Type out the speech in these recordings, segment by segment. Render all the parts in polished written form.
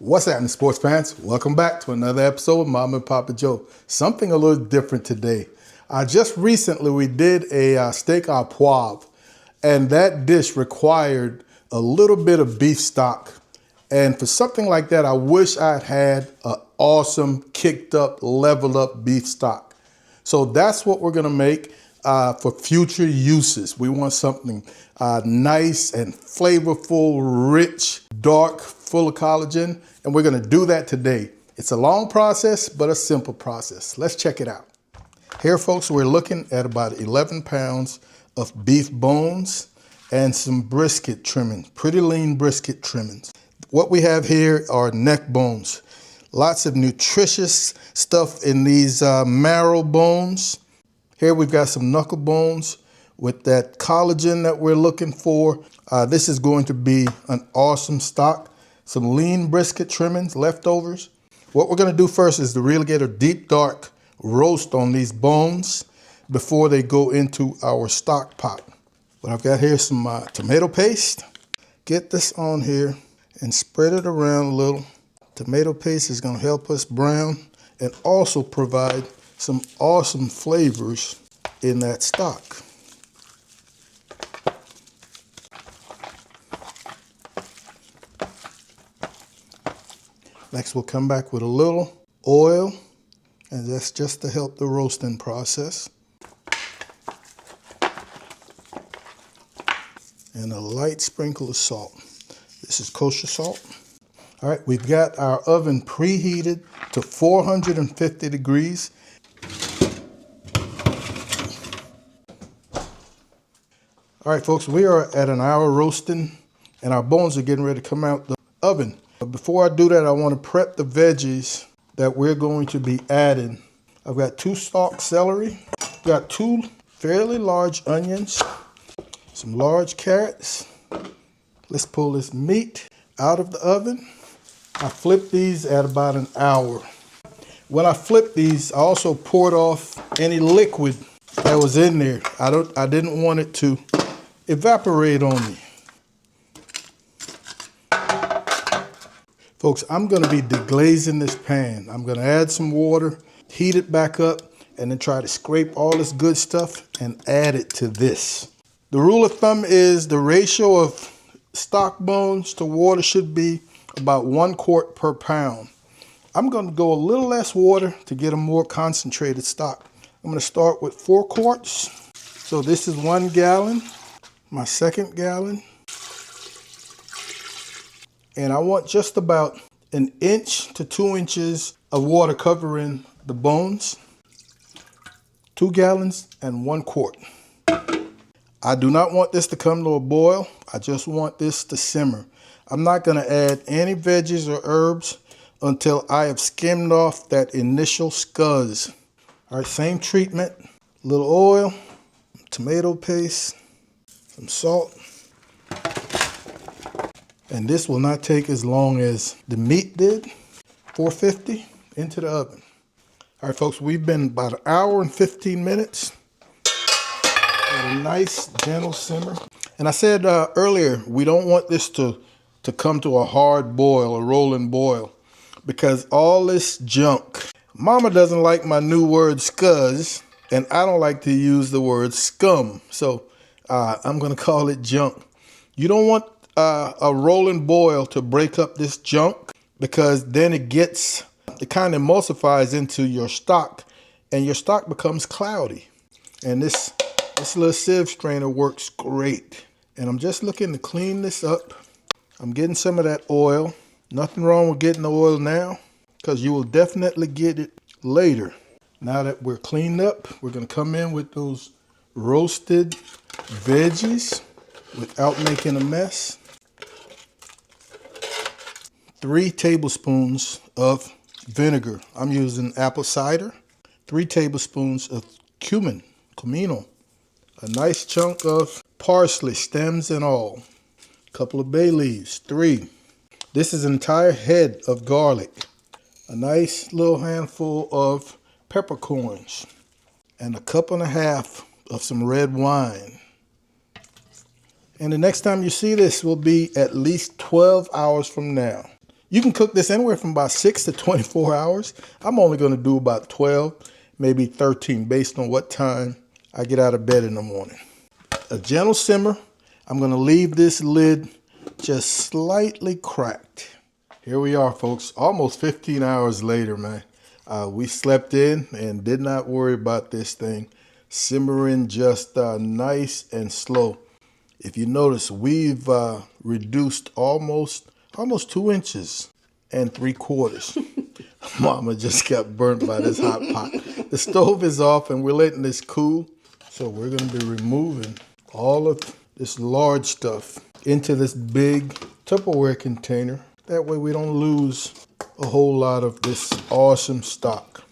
What's happening, sports fans? Welcome back to another episode of Mama and Papa Joe. Something a little different today. Just recently we did a steak au poivre, and that dish required a little bit of beef stock. And for something like that, I wish I'd had an awesome, kicked up, leveled up beef stock. So that's what we're gonna make for future uses. We want something nice and flavorful, rich, dark, full of collagen, and we're gonna do that today. It's a long process, but a simple process. Let's check it out. Here, folks, we're looking at about 11 pounds of beef bones and some brisket trimmings, pretty lean brisket trimmings. What we have here are neck bones. Lots of nutritious stuff in these marrow bones. Here we've got some knuckle bones with that collagen that we're looking for. This is going to be an awesome stock. Some lean brisket trimmings, leftovers. What we're gonna do first is to really get a deep, dark roast on these bones before they go into our stock pot. What I've got here is some tomato paste. Get this on here and spread it around a little. Tomato paste is gonna help us brown and also provide some awesome flavors in that stock. Next, we'll come back with a little oil, and that's just to help the roasting process. And a light sprinkle of salt. This is kosher salt. All right, we've got our oven preheated to 450 degrees. All right, folks, we are at an hour roasting, and our bones are getting ready to come out the oven. But before I do that, I want to prep the veggies that we're going to be adding. I've got 2 stalk celery, got 2 fairly large onions, some large carrots. Let's pull this meat out of the oven. I flipped these at about an hour. When I flipped these, I also poured off any liquid that was in there. I didn't want it to evaporate on me. Folks, I'm gonna be deglazing this pan. I'm gonna add some water, heat it back up, and then try to scrape all this good stuff and add it to this. The rule of thumb is the ratio of stock bones to water should be about 1 quart per pound. I'm gonna go a little less water to get a more concentrated stock. I'm gonna start with 4 quarts. So this is 1 gallon, my 2nd gallon. And I want just about 1 inch to 2 inches of water covering the bones. 2 gallons and 1 quart. I do not want this to come to a boil. I just want this to simmer. I'm not gonna add any veggies or herbs until I have skimmed off that initial scuzz. All right, same treatment. A little oil, tomato paste, some salt. And this will not take as long as the meat did. 450 into the oven. All right, folks, we've been about 1 hour and 15 minutes at a nice, gentle simmer. And I said earlier, we don't want this to come to a hard boil, a rolling boil, because all this junk. Mama doesn't like my new word scuzz, and I don't like to use the word scum. So I'm gonna call it junk. You don't want a rolling boil to break up this junk, because then it kind of emulsifies into your stock, and your stock becomes cloudy. And this little sieve strainer works great. And I'm just looking to clean this up. I'm getting some of that oil. Nothing wrong with getting the oil now, because you will definitely get it later. Now that we're cleaned up, we're gonna come in with those roasted veggies without making a mess. 3 tablespoons of vinegar. I'm using apple cider. 3 tablespoons of comino. A nice chunk of parsley, stems and all. A couple of bay leaves, 3. This is an entire head of garlic. A nice little handful of peppercorns. And a 1.5 cups of some red wine. And the next time you see this will be at least 12 hours from now. You can cook this anywhere from about 6 to 24 hours. I'm only going to do about 12, maybe 13, based on what time I get out of bed in the morning. A gentle simmer. I'm going to leave this lid just slightly cracked. Here we are, folks, almost 15 hours later, man. We slept in and did not worry about this thing simmering just nice and slow. If you notice, we've reduced almost 2 inches and 3/4. Mama just got burnt by this hot pot. The stove is off and we're letting this cool. So we're going to be removing all of this large stuff into this big Tupperware container. That way we don't lose a whole lot of this awesome stock.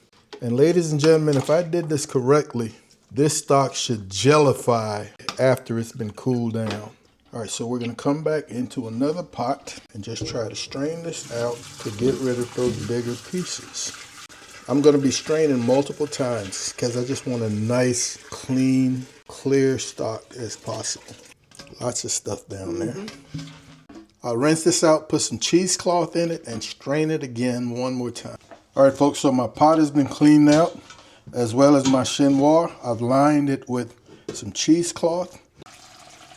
And ladies and gentlemen, if I did this correctly, this stock should gellify after it's been cooled down. All right, so we're gonna come back into another pot and just try to strain this out to get rid of those bigger pieces. I'm gonna be straining multiple times because I just want a nice, clean, clear stock as possible. Lots of stuff down there. I'll rinse this out, put some cheesecloth in it, and strain it again one more time. All right, folks, so my pot has been cleaned out, as well as my chinois. I've lined it with some cheesecloth.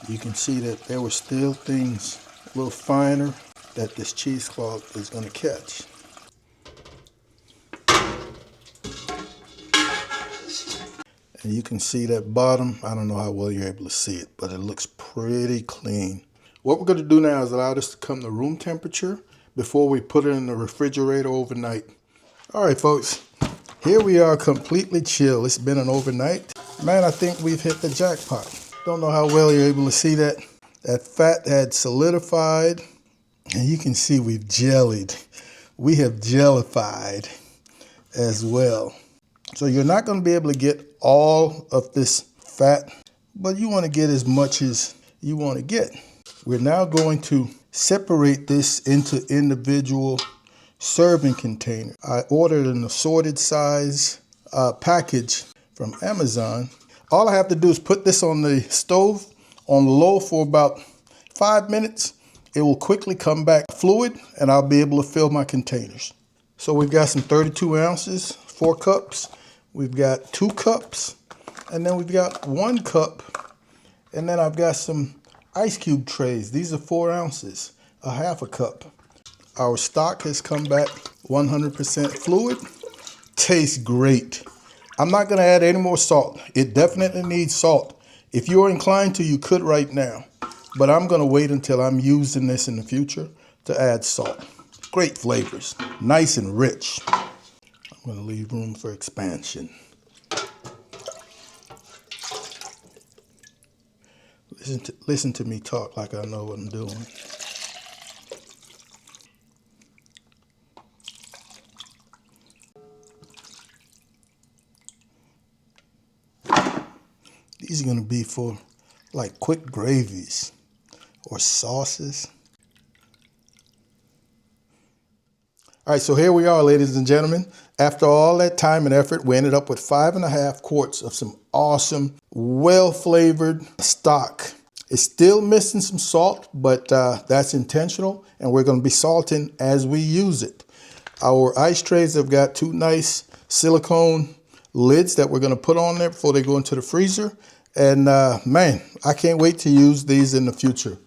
You can see that there were still things a little finer that this cheesecloth is going to catch. And you can see that bottom. I don't know how well you're able to see it, but it looks pretty clean. What we're going to do now is allow this to come to room temperature before we put it in the refrigerator overnight. All right, folks, here we are completely chill. It's been an overnight. Man, I think we've hit the jackpot. Don't know how well you're able to see that. That fat had solidified, and you can see we've jellied. We have jellified as well. So you're not going to be able to get all of this fat, but you want to get as much as you want to get. We're now going to separate this into individual serving containers. I ordered an assorted size package from Amazon. All I have to do is put this on the stove on low for about 5 minutes. It will quickly come back fluid and I'll be able to fill my containers. So we've got some 32 ounces, 4 cups. We've got 2 cups, and then we've got 1 cup. And then I've got some ice cube trays. These are 4 ounces, a half a cup. Our stock has come back 100% fluid. Tastes great. I'm not gonna add any more salt. It definitely needs salt. If you're inclined to, you could right now, but I'm gonna wait until I'm using this in the future to add salt. Great flavors, nice and rich. I'm gonna leave room for expansion. Listen to me talk like I know what I'm doing. These are gonna be for like quick gravies or sauces. All right, so here we are, ladies and gentlemen. After all that time and effort, we ended up with 5.5 quarts of some awesome, well-flavored stock. It's still missing some salt, but that's intentional, and we're gonna be salting as we use it. Our ice trays have got 2 nice silicone lids that we're gonna put on there before they go into the freezer. And man, I can't wait to use these in the future.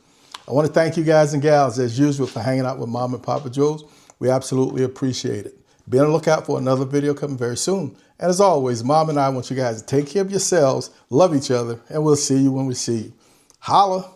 I wanna thank you guys and gals, as usual, for hanging out with Mom and Papa Joe's. We absolutely appreciate it. Be on the lookout for another video coming very soon. And as always, Mom and I want you guys to take care of yourselves, love each other, and we'll see you when we see you. Holla!